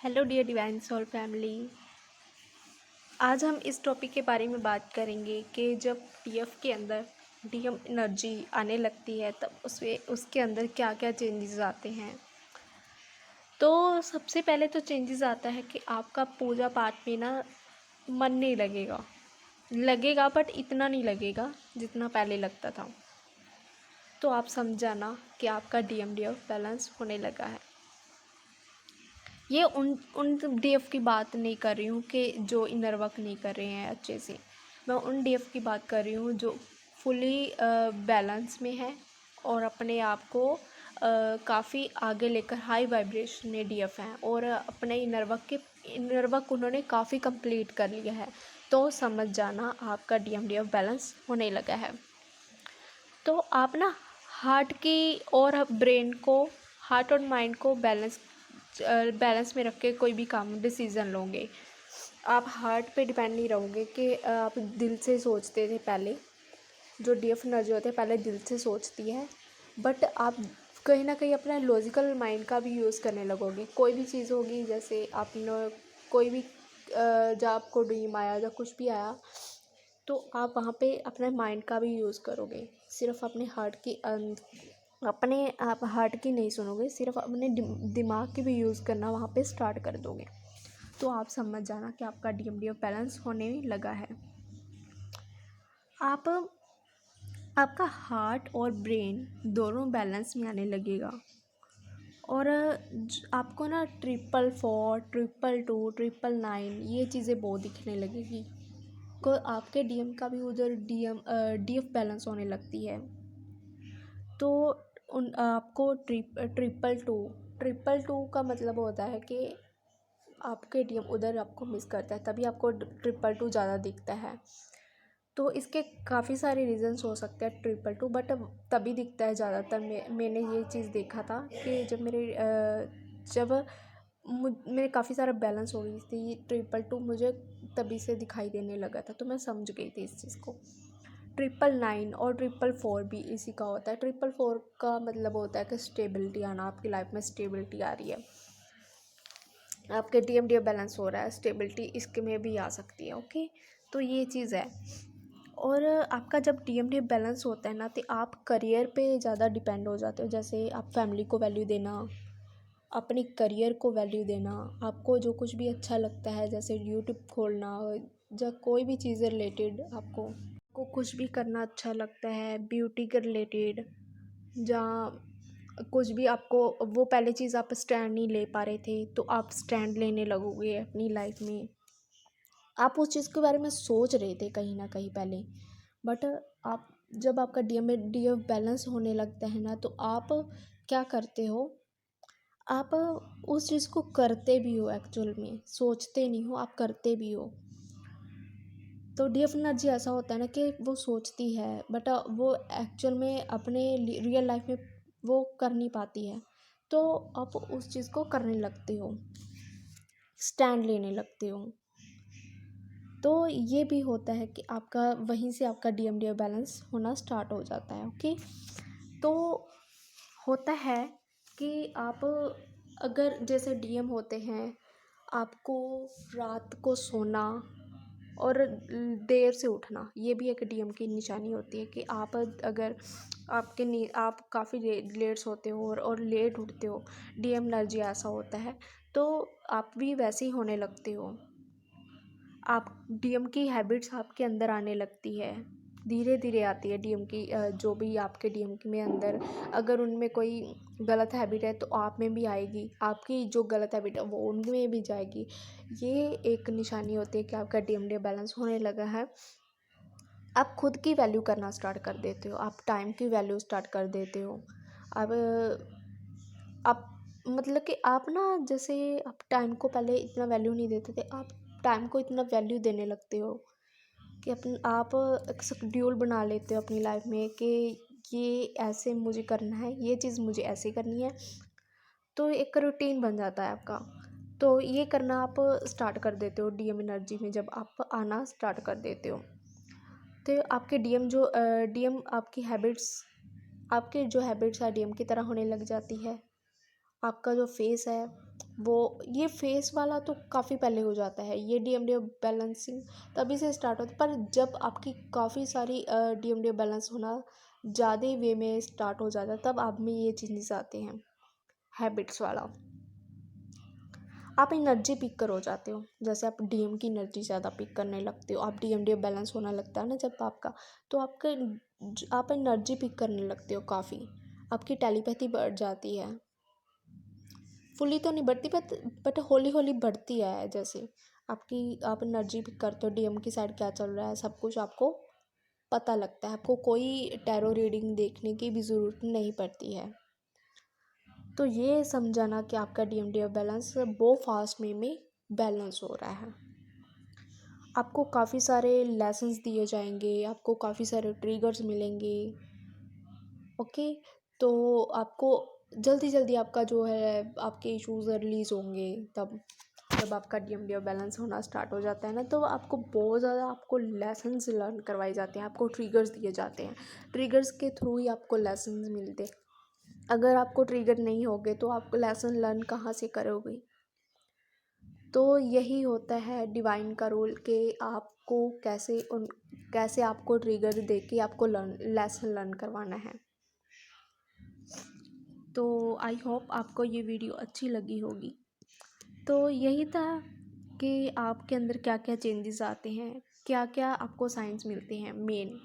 Hello dear divine soul family. आज हम इस टॉपिक के बारे में बात करेंगे कि जब डीएफ के अंदर डीएम एनर्जी आने लगती है तब उसके अंदर क्या क्या चेंजेस आते हैं। तो सबसे पहले तो चेंजेस आता है कि आपका पूजा पाठ में ना मन नहीं लगेगा बट इतना नहीं लगेगा जितना पहले लगता था। तो आप समझ जाना कि आपका डीएफ बैलेंस होने लगा है। ये उन डीएफ की बात नहीं कर रही हूँ कि जो इनर वर्क नहीं कर रहे हैं अच्छे से। मैं उन डीएफ की बात कर रही हूँ जो फुली बैलेंस में है और अपने आप को काफ़ी आगे लेकर हाई वाइब्रेशन में डीएफ हैं और अपने इनर वर्क उन्होंने काफ़ी कंप्लीट कर लिया है। तो समझ जाना आपका डीएफ बैलेंस होने लगा है। तो आप ना हार्ट और माइंड को बैलेंस में रख के कोई भी काम डिसीज़न लोगे। आप हार्ट पे डिपेंड नहीं रहोगे कि आप दिल से सोचते थे पहले। जो डीएफ एनर्जी होती है पहले दिल से सोचती है, बट आप कहीं ना कहीं अपना लॉजिकल माइंड का भी यूज़ करने लगोगे। कोई भी चीज़ होगी, जैसे आपने कोई भी जब आपको ड्रीम आया या कुछ भी आया तो आप वहाँ पे अपने माइंड का भी यूज़ करोगे। सिर्फ अपने आप हार्ट की नहीं सुनोगे, सिर्फ अपने दिमाग की भी यूज़ करना वहाँ पे स्टार्ट कर दोगे। तो आप समझ जाना कि आपका डीएफ बैलेंस होने लगा है। आपका हार्ट और ब्रेन दोनों बैलेंस में आने लगेगा और आपको ना 444, 222, 999 ये चीज़ें बहुत दिखने लगेगी। को आपके डीएम का भी उधर डीएफ बैलेंस होने लगती है। तो आपको ट्रिपल टू का मतलब होता है कि आपके डीएम उधर आपको मिस करता है, तभी आपको 222 ज़्यादा दिखता है। तो इसके काफ़ी सारे रीजंस हो सकते हैं 222, बट तभी दिखता है ज़्यादातर। मैंने ये चीज़ देखा था कि जब मेरे काफ़ी सारा बैलेंस हो गई थी 222, मुझे तभी से दिखाई देने लगा था। तो मैं समझ गई थी इस चीज़ को। 999 और 444 भी इसी का होता है। 444 का मतलब होता है कि स्टेबिलिटी आना, आपकी लाइफ में स्टेबिलिटी आ रही है, आपके डीएफ बैलेंस हो रहा है, स्टेबिलिटी इसके में भी आ सकती है। ओके, तो ये चीज़ है। और आपका जब डीएफ बैलेंस होता है ना तो आप करियर पे ज़्यादा डिपेंड हो जाते हो। जैसे आप फैमिली को वैल्यू देना, अपने करियर को वैल्यू देना, आपको जो कुछ भी अच्छा लगता है जैसे यूट्यूब खोलना या कोई भी चीज़ रिलेटेड, आपको कुछ भी करना अच्छा लगता है ब्यूटी के रिलेटेड, जहाँ कुछ भी आपको वो पहले चीज़ आप स्टैंड नहीं ले पा रहे थे तो आप स्टैंड लेने लगोगे अपनी लाइफ में। आप उस चीज़ के बारे में सोच रहे थे कहीं ना कहीं पहले, बट आप जब आपका डीएफ बैलेंस होने लगता है ना तो आप क्या करते हो, आप उस चीज़ को करते भी हो। एक्चुअल में सोचते नहीं हो, आप करते भी हो। तो डीएफ एनर्जी ऐसा होता है ना कि वो सोचती है बट वो एक्चुअल में अपने रियल लाइफ में वो कर नहीं पाती है। तो आप उस चीज़ को करने लगते हो, स्टैंड लेने लगते हो। तो ये भी होता है कि आपका वहीं से आपका डीएफ बैलेंस होना स्टार्ट हो जाता है। ओके, तो होता है कि आप अगर जैसे डीएम होते हैं, आपको रात को सोना और देर से उठना, ये भी एक डीएम की निशानी होती है कि आप अगर आप काफ़ी लेट सोते हो और लेट उठते हो, डीएम एनर्जी ऐसा होता है। तो आप भी वैसे ही होने लगते हो। आप डीएम की हैबिट्स आपके अंदर आने लगती है, धीरे धीरे आती है डीएम की। जो भी आपके डीएम में अंदर अगर उनमें कोई गलत हैबिट है तो आप में भी आएगी, आपकी जो गलत हैबिट है वो उनमें भी जाएगी। ये एक निशानी होती है कि आपका डीएम बैलेंस होने लगा है। आप खुद की वैल्यू करना स्टार्ट कर देते हो, आप टाइम की वैल्यू स्टार्ट कर देते हो। अब आप मतलब कि आप ना, जैसे आप टाइम को पहले इतना वैल्यू नहीं देते थे, आप टाइम को इतना वैल्यू देने लगते हो कि आप एक शेड्यूल बना लेते हो अपनी लाइफ में कि ये ऐसे मुझे करना है, ये चीज़ मुझे ऐसे करनी है। तो एक रूटीन बन जाता है आपका। तो ये करना आप स्टार्ट कर देते हो डीएम एनर्जी में, जब आप आना स्टार्ट कर देते हो तो आपके डीएम आपकी जो हैबिट्स है डीएम की तरह होने लग जाती है। आपका जो फेस है वो ये फेस वाला तो काफ़ी पहले हो जाता है, ये डीएमडी बैलेंसिंग तभी से स्टार्ट होता है। पर जब आपकी काफ़ी सारी डीएमडी बैलेंस होना ज़्यादा वे में स्टार्ट हो जाता है, तब आप में ये चेंजेस आते हैं हैबिट्स वाला। आप एनर्जी पिकर हो जाते हो, जैसे आप डीएम की एनर्जी ज़्यादा पिक करने लगते हो, आप डीएमडी बैलेंस होना लगता है ना जब आपका, तो आप एनर्जी पिक करने लगते हो काफ़ी, आपकी टेलीपैथी बढ़ जाती है। फुली तो नहीं बढ़ती बट हौली हौली बढ़ती है। जैसे आप एनर्जी पिक करते हो, डीएम की साइड क्या चल रहा है सब कुछ आपको पता लगता है, आपको कोई टैरो रीडिंग देखने की भी ज़रूरत नहीं पड़ती है। तो ये समझाना कि आपका डीएमडी बैलेंस बहुत फास्ट में बैलेंस हो रहा है। आपको काफ़ी सारे लेसन्स दिए जाएंगे, आपको काफ़ी सारे ट्रिगर्स मिलेंगे। ओके, तो आपको जल्दी जल्दी आपका जो है आपके इश्यूज़ रिलीज़ होंगे तब, जब आपका डीएमडी बैलेंस होना स्टार्ट हो जाता है ना, तो आपको बहुत ज़्यादा आपको लेसन्स लर्न करवाए जाते हैं, आपको ट्रिगर्स दिए जाते हैं, ट्रिगर्स के थ्रू ही आपको लेसन्स मिलते हैं। अगर आपको ट्रिगर नहीं होगे तो आप लेसन लर्न कहाँ से करोगे। तो यही होता है डिवाइन का रोल कि आपको कैसे आपको ट्रिगर दे के आपको लेसन लर्न करवाना है। तो आई होप आपको ये वीडियो अच्छी लगी होगी। तो यही था कि आपके अंदर क्या क्या चेंजेस आते हैं, क्या क्या आपको साइंस मिलते हैं मेन।